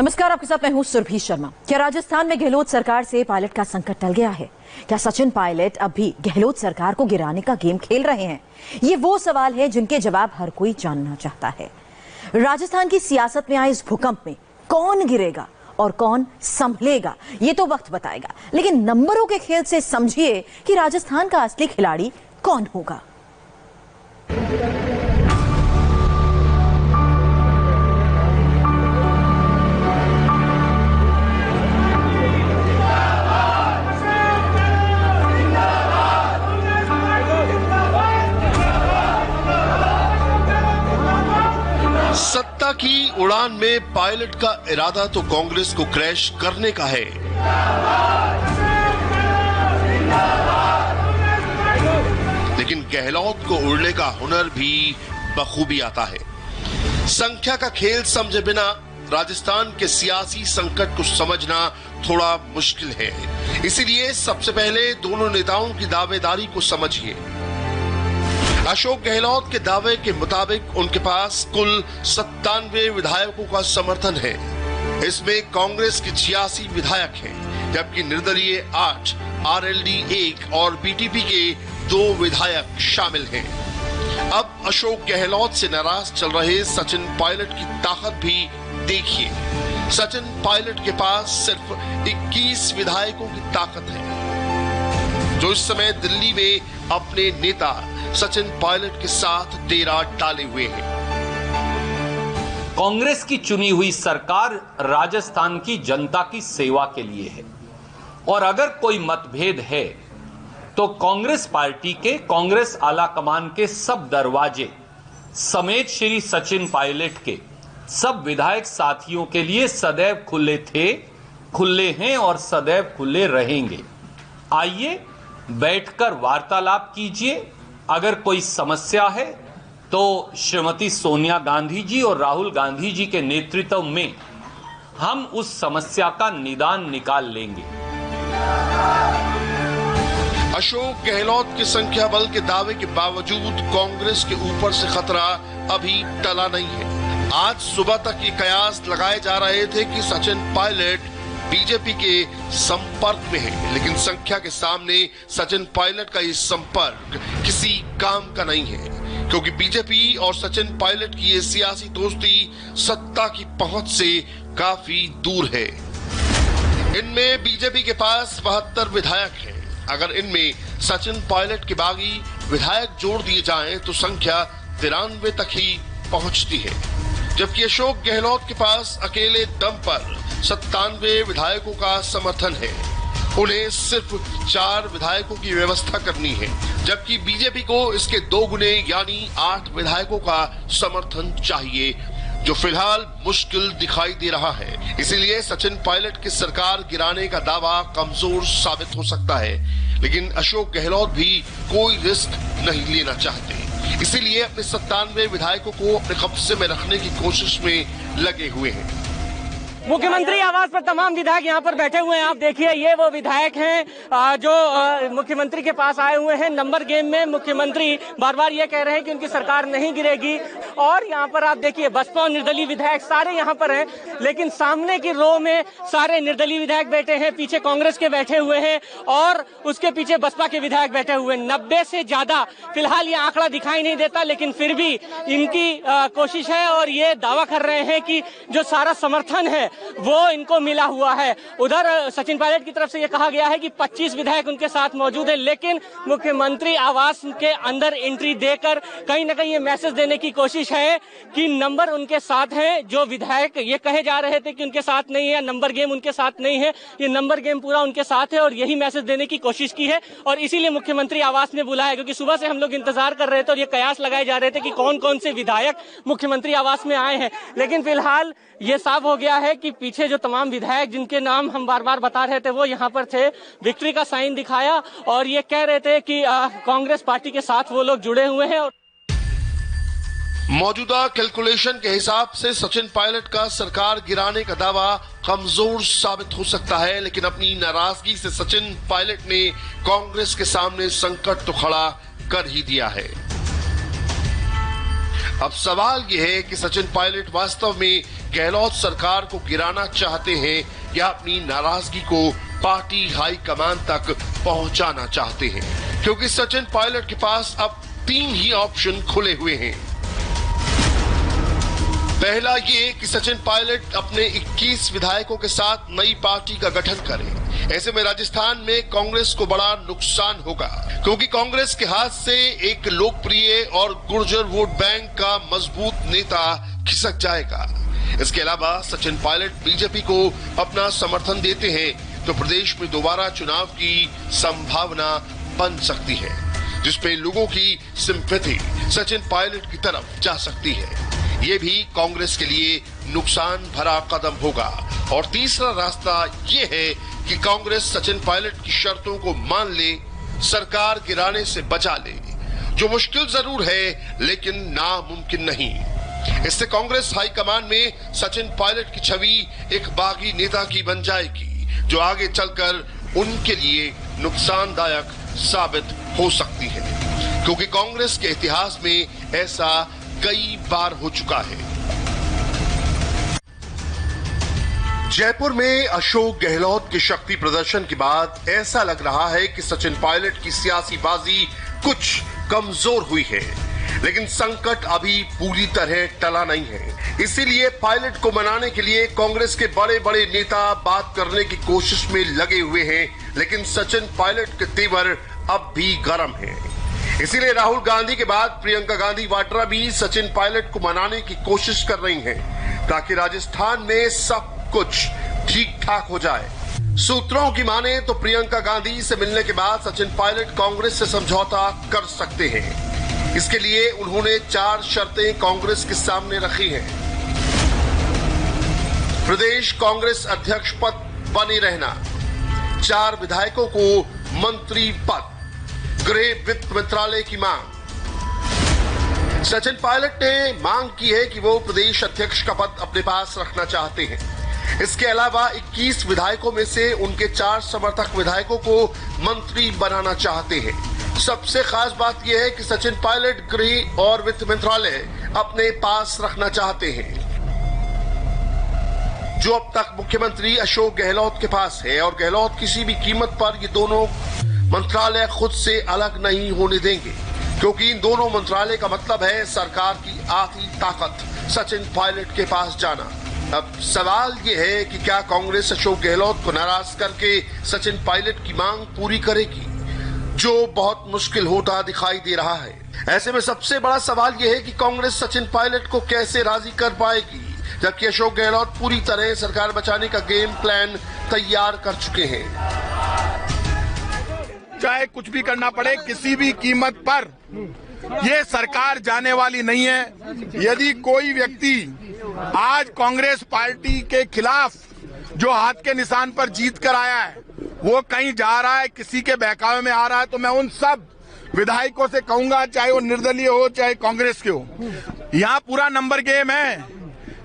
नमस्कार, आपके साथ मैं हूं सुरभि शर्मा। क्या राजस्थान में गहलोत सरकार से पायलट का संकट टल गया है? क्या सचिन पायलट अब भी गहलोत सरकार को गिराने का गेम खेल रहे हैं? ये वो सवाल है जिनके जवाब हर कोई जानना चाहता है। राजस्थान की सियासत में आए इस भूकंप में कौन गिरेगा और कौन संभलेगा, ये तो वक्त बताएगा। लेकिन नंबरों के खेल से समझिए कि राजस्थान का असली खिलाड़ी कौन होगा। सत्ता की उड़ान में पायलट का इरादा तो कांग्रेस को क्रैश करने का है। लेकिन गहलोत को उड़ने का हुनर भी बखूबी आता है। संख्या का खेल समझे बिना राजस्थान के सियासी संकट को समझना थोड़ा मुश्किल है। इसीलिए सबसे पहले दोनों नेताओं की दावेदारी को समझिए। अशोक गहलोत के दावे के मुताबिक उनके पास कुल 97 विधायकों का समर्थन है। इसमें कांग्रेस के 86 विधायक हैं, जबकि निर्दलीय 8, आरएलडी 1 और बीटीपी के 2 विधायक शामिल हैं। अब अशोक गहलोत से नाराज चल रहे सचिन पायलट की ताकत भी देखिए। सचिन पायलट के पास सिर्फ 21 विधायकों की ताकत है, जो इस समय दिल्ली में अपने नेता सचिन पायलट के साथ डेरा डाले हुए हैं। कांग्रेस की चुनी हुई सरकार राजस्थान की जनता की सेवा के लिए है, और अगर कोई मतभेद है तो कांग्रेस पार्टी के, कांग्रेस आला कमान के सब दरवाजे समेत श्री सचिन पायलट के सब विधायक साथियों के लिए सदैव खुले थे, खुले हैं और सदैव खुले रहेंगे। आइए बैठकर वार्तालाप कीजिए। अगर कोई समस्या है तो श्रीमती सोनिया गांधी जी और राहुल गांधी जी के नेतृत्व में हम उस समस्या का निदान निकाल लेंगे। अशोक गहलोत के संख्या बल के दावे के बावजूद कांग्रेस के ऊपर से खतरा अभी टला नहीं है। आज सुबह तक ये कयास लगाए जा रहे थे कि सचिन पायलट बीजेपी के संपर्क में है, लेकिन संख्या के सामने सचिन पायलट का ये संपर्क किसी काम का नहीं है, क्योंकि बीजेपी और सचिन पायलट की ये सियासी दोस्ती सत्ता की पहुंच से काफी दूर है। इनमें बीजेपी के पास 72 विधायक हैं। अगर इनमें सचिन पायलट के बागी विधायक जोड़ दिए जाएं तो संख्या 93 तक ही पहुंचती है, जबकि अशोक गहलोत के पास अकेले दम पर 97 विधायकों का समर्थन है। उन्हें सिर्फ 4 विधायकों की व्यवस्था करनी है, जबकि बीजेपी को इसके 2 गुने यानी 8 विधायकों का समर्थन चाहिए, जो फिलहाल मुश्किल दिखाई दे रहा है। इसीलिए सचिन पायलट की सरकार गिराने का दावा कमजोर साबित हो सकता है, लेकिन अशोक गहलोत भी कोई रिस्क नहीं लेना चाहते। इसीलिए अपने 97 विधायकों को अपने कब्जे में रखने की कोशिश में लगे हुए हैं। मुख्यमंत्री आवास पर तमाम विधायक यहाँ पर बैठे हुए हैं। आप देखिए, ये वो विधायक हैं जो मुख्यमंत्री के पास आए हुए हैं। नंबर गेम में मुख्यमंत्री बार बार ये कह रहे हैं कि उनकी सरकार नहीं गिरेगी, और यहाँ पर आप देखिए बसपा और निर्दलीय विधायक सारे यहाँ पर हैं, लेकिन सामने की रो में सारे निर्दलीय विधायक बैठे हैं, पीछे कांग्रेस के बैठे हुए हैं और उसके पीछे बसपा के विधायक बैठे हुए हैं। 90 से ज्यादा फिलहाल ये आंकड़ा दिखाई नहीं देता, लेकिन फिर भी इनकी कोशिश है और ये दावा कर रहे हैं कि जो सारा समर्थन है वो इनको मिला हुआ है। उधर सचिन पायलट की तरफ से ये कहा गया है कि 25 विधायक उनके साथ मौजूद है, लेकिन मुख्यमंत्री आवास के अंदर एंट्री देकर कहीं ना कहीं ये मैसेज देने की कोशिश है कि नंबर उनके साथ है। जो विधायक ये कहे जा रहे थे कि उनके साथ नहीं है, नंबर गेम उनके साथ नहीं है, ये नंबर गेम पूरा उनके साथ है, और यही मैसेज देने की कोशिश की है। और इसीलिए मुख्यमंत्री आवास ने बुलाया, क्योंकि सुबह से हम लोग इंतजार कर रहे थे और ये कयास लगाए जा रहे थे कि कौन कौन से विधायक मुख्यमंत्री आवास में आए हैं। लेकिन फिलहाल ये साफ हो गया है कि पीछे जो तमाम विधायक जिनके नाम हम बार बार बता रहे थे वो यहाँ पर थे, विक्ट्री का साइन दिखाया और ये कह रहे थे कि कांग्रेस पार्टी के साथ वो लोग जुड़े हुए हैं। मौजूदा कैलकुलेशन के हिसाब से सचिन पायलट का सरकार गिराने का दावा कमजोर साबित हो सकता है, लेकिन अपनी नाराजगी से सचिन पायलट ने कांग्रेस के सामने संकट तो खड़ा कर ही दिया है। अब सवाल यह है कि सचिन पायलट वास्तव में गहलोत सरकार को गिराना चाहते हैं या अपनी नाराजगी को पार्टी हाईकमान तक पहुंचाना चाहते हैं, क्योंकि सचिन पायलट के पास अब 3 ही ऑप्शन खुले हुए हैं। पहला ये कि सचिन पायलट अपने 21 विधायकों के साथ नई पार्टी का गठन करें। ऐसे में राजस्थान में कांग्रेस को बड़ा नुकसान होगा, क्योंकि कांग्रेस के हाथ से एक लोकप्रिय और गुर्जर वोट बैंक का मजबूत नेता खिसक जाएगा। इसके अलावा सचिन पायलट बीजेपी को अपना समर्थन देते हैं तो प्रदेश में दोबारा चुनाव की संभावना बन सकती है, जिसपे लोगों की सिंपैथी सचिन पायलट की तरफ जा सकती है। ये भी कांग्रेस के लिए नुकसान भरा कदम होगा। और तीसरा रास्ता ये है कि कांग्रेस सचिन पायलट की शर्तों को मान ले, सरकार गिराने से बचा ले, जो मुश्किल जरूर है लेकिन नामुमकिन नहीं। इससे कांग्रेस हाईकमान में सचिन पायलट की छवि एक बागी नेता की बन जाएगी, जो आगे चलकर उनके लिए नुकसानदायक साबित हो सकती है, क्योंकि कांग्रेस के इतिहास में ऐसा कई बार हो चुका है। जयपुर में अशोक गहलोत के शक्ति प्रदर्शन के बाद ऐसा लग रहा है कि सचिन पायलट की सियासी बाजी कुछ कमजोर हुई है, लेकिन संकट अभी पूरी तरह टला नहीं है। इसीलिए पायलट को मनाने के लिए कांग्रेस के बड़े बड़े नेता बात करने की कोशिश में लगे हुए हैं, लेकिन सचिन पायलट के तेवर अब भी गर्म है। इसीलिए राहुल गांधी के बाद प्रियंका गांधी वाड्रा भी सचिन पायलट को मनाने की कोशिश कर रही हैं, ताकि राजस्थान में सब कुछ ठीक ठाक हो जाए। सूत्रों की माने तो प्रियंका गांधी से मिलने के बाद सचिन पायलट कांग्रेस से समझौता कर सकते हैं। इसके लिए उन्होंने 4 शर्तें कांग्रेस के सामने रखी हैं। प्रदेश कांग्रेस अध्यक्ष पद बने रहना, 4 विधायकों को मंत्री पद, गृह वित्त मंत्रालय की मांग। सचिन पायलट ने मांग की है कि वो प्रदेश अध्यक्ष का पद अपने पास रखना चाहते हैं। इसके अलावा 21 विधायकों में से उनके 4 समर्थक विधायकों को मंत्री बनाना चाहते हैं। सबसे खास बात यह है कि सचिन पायलट गृह और वित्त मंत्रालय अपने पास रखना चाहते हैं, जो अब तक मुख्यमंत्री अशोक गहलोत के पास है, और गहलोत किसी भी कीमत पर ये दोनों मंत्रालय खुद से अलग नहीं होने देंगे, क्योंकि इन दोनों मंत्रालय का मतलब है सरकार की आधी ताकत सचिन पायलट के पास जाना। अब सवाल ये है कि क्या कांग्रेस अशोक गहलोत को नाराज करके सचिन पायलट की मांग पूरी करेगी, जो बहुत मुश्किल होता दिखाई दे रहा है। ऐसे में सबसे बड़ा सवाल यह है कि कांग्रेस सचिन पायलट को कैसे राजी कर पाएगी, जबकि अशोक गहलोत पूरी तरह सरकार बचाने का गेम प्लान तैयार कर चुके हैं। चाहे कुछ भी करना पड़े, किसी भी कीमत पर ये सरकार जाने वाली नहीं है। यदि कोई व्यक्ति आज कांग्रेस पार्टी के खिलाफ जो हाथ के निशान पर जीत कर आया है, वो कहीं जा रहा है, किसी के बहकावे में आ रहा है, तो मैं उन सब विधायकों से कहूंगा, चाहे वो निर्दलीय हो चाहे कांग्रेस के हो, यहाँ पूरा नंबर गेम है।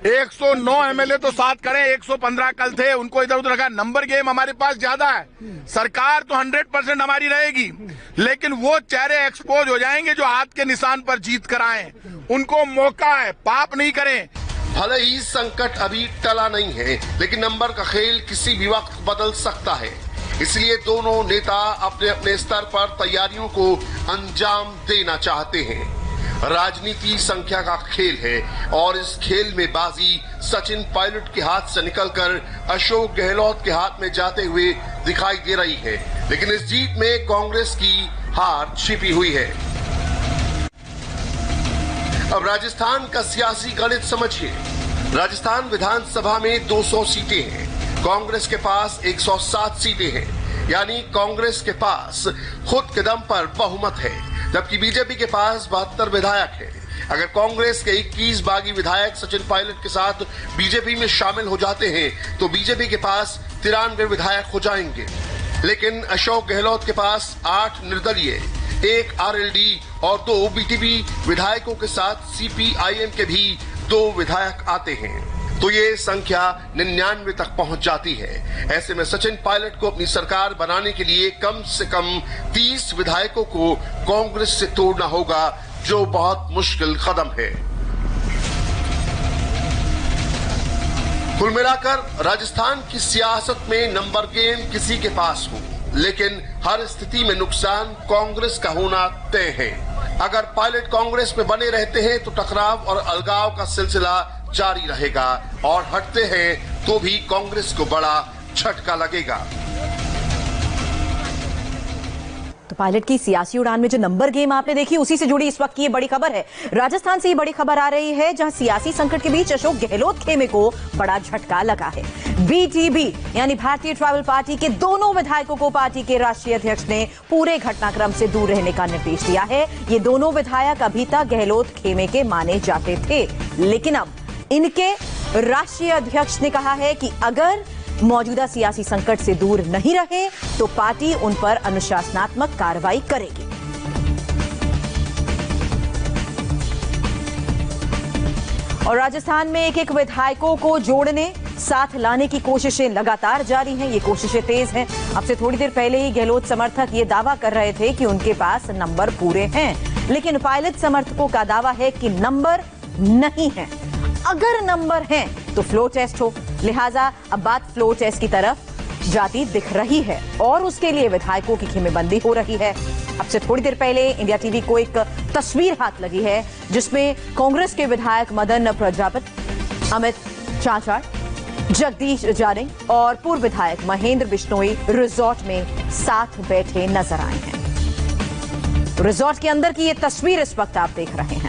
109 एमएलए तो 7 करें, 115 कल थे, उनको इधर उधर रखा। नंबर गेम हमारे पास ज्यादा है। सरकार तो 100% हमारी रहेगी, लेकिन वो चेहरे एक्सपोज हो जाएंगे जो हाथ के निशान पर जीत कर आए। उनको मौका है, पाप नहीं करें। भले ही संकट अभी टला नहीं है, लेकिन नंबर का खेल किसी भी वक्त बदल सकता है। इसलिए दोनों नेता अपने अपने स्तर पर तैयारियों को अंजाम देना चाहते हैं। राजनीति संख्या का खेल है, और इस खेल में बाजी सचिन पायलट के हाथ से निकलकर अशोक गहलोत के हाथ में जाते हुए दिखाई दे रही है। लेकिन इस जीत में कांग्रेस की हार छिपी हुई है। अब राजस्थान का सियासी गणित समझिए। राजस्थान विधानसभा में 200 सीटें हैं, कांग्रेस के पास 107 सीटें हैं, यानी कांग्रेस के पास खुद के दम पर बहुमत है, जबकि बीजेपी के पास 72 विधायक है। अगर कांग्रेस के 21 बागी विधायक सचिन पायलट के साथ बीजेपी में शामिल हो जाते हैं तो बीजेपी के पास 93 विधायक हो जाएंगे। लेकिन अशोक गहलोत के पास 8 निर्दलीय, 1 आरएलडी और 2 बीटीपी विधायकों के साथ सीपीआईएम के भी 2 विधायक आते हैं, तो ये संख्या 99 तक पहुंच जाती है। ऐसे में सचिन पायलट को अपनी सरकार बनाने के लिए कम से कम 30 विधायकों को कांग्रेस से तोड़ना होगा, जो बहुत मुश्किल कदम है। कुल मिलाकर राजस्थान की सियासत में नंबर गेम किसी के पास हो, लेकिन हर स्थिति में नुकसान कांग्रेस का होना तय है। अगर पायलट कांग्रेस में बने रहते हैं तो टकराव और अलगाव का सिलसिला जारी रहेगा और हटते हैं तो भी कांग्रेस को बड़ा झटका लगेगा। तो पायलट की सियासी उड़ान में जो नंबर गेम आपने देखी, उसी से जुड़ी इस वक्त की ये बड़ी खबर है। राजस्थान से ये बड़ी खबर आ रही है, जहां सियासी संकट के बीच अशोक गहलोत खेमे को बड़ा झटका लगा है। बीटीबी यानी भारतीय ट्राइबल पार्टी के दोनों विधायकों को पार्टी के राष्ट्रीय अध्यक्ष ने पूरे घटनाक्रम से दूर रहने का निर्देश दिया है। ये दोनों विधायक अभी तक गहलोत खेमे के माने जाते थे, लेकिन अब इनके राष्ट्रीय अध्यक्ष ने कहा है कि अगर मौजूदा सियासी संकट से दूर नहीं रहे तो पार्टी उन पर अनुशासनात्मक कार्रवाई करेगी। और राजस्थान में एक एक विधायकों को जोड़ने, साथ लाने की कोशिशें लगातार जारी हैं। ये कोशिशें तेज हैं। अब से थोड़ी देर पहले ही गहलोत समर्थक ये दावा कर रहे थे कि उनके पास नंबर पूरे हैं, लेकिन पायलट समर्थकों का दावा है कि नंबर नहीं है। अगर नंबर हैं तो फ्लो टेस्ट हो, लिहाजा अब बात फ्लो टेस्ट की तरफ जाती दिख रही है और उसके लिए विधायकों की खेमेबंदी हो रही है। अब से थोड़ी देर पहले इंडिया टीवी को एक तस्वीर हाथ लगी है जिसमें कांग्रेस के विधायक मदन प्रजापति, अमित चाचाड़, जगदीश जारिंग और पूर्व विधायक महेंद्र बिश्नोई रिजॉर्ट में साथ बैठे नजर आए हैं। रिजॉर्ट के अंदर की ये तस्वीर इस वक्त आप देख रहे हैं।